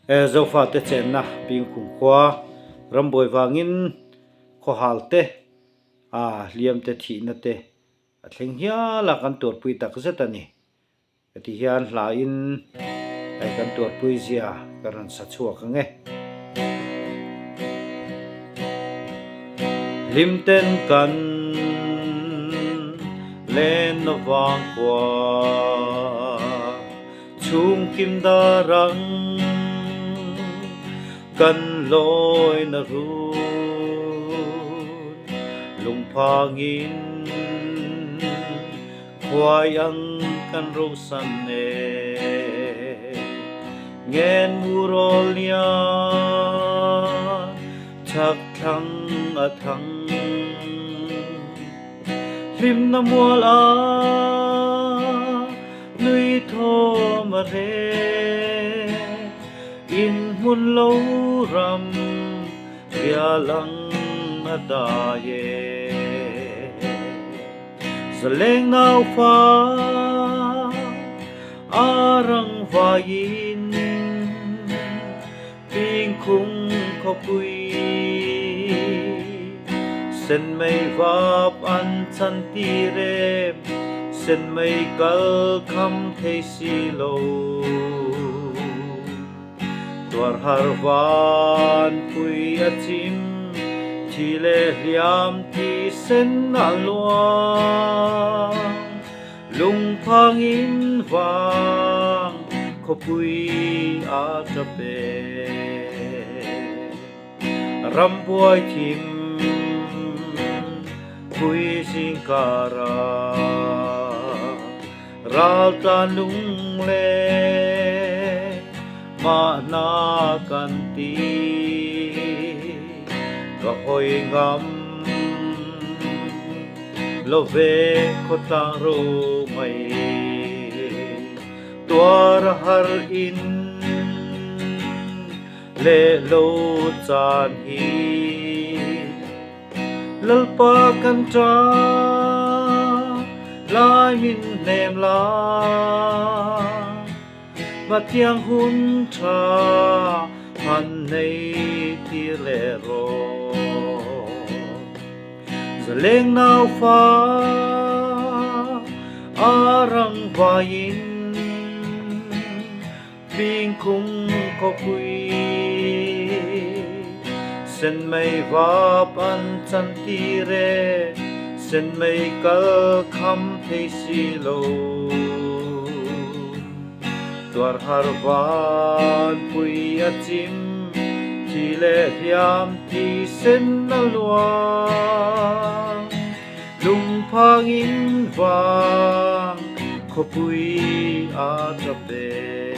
zo fa te chen na ping khung khwa ramboi wangin kho halte liam te thi na te thleng hia la kan tur pui tak zeta ni ti hian hla in ai kan tur pui zia karan sa chuak nge limten kan len no wang kwa chung kim darang kan loi na ru lung phangin khoai ang kan ro san ne ngen murolia chak thang a thang lim na mual a nui tho ma re in mun lo ram bia lang a da ye Saleng nau fa arang vain ping khung kho pui sen mei vap an chan ti re sen mei kal kham thei si lo tuar har van pui a chim chi le liam ti sen a luang lung phangin vang kho pui a ta pe ram buai thim pui sing kara ral ta lung le ma na kan ti ka hoi ngam lo ve ko ta ro mai tuar har in le lo chan hi lal pa kan tra lai min nem la ma tiang hun tha han nei ti le ro Saleng nau fa arang vain ping khung kho pui sen mei vap an chan ti re sen mei kal kham thei si lo tuar har van pui a chim chi le hiam ti sen na luang lung phangin vang kho pui a ta pe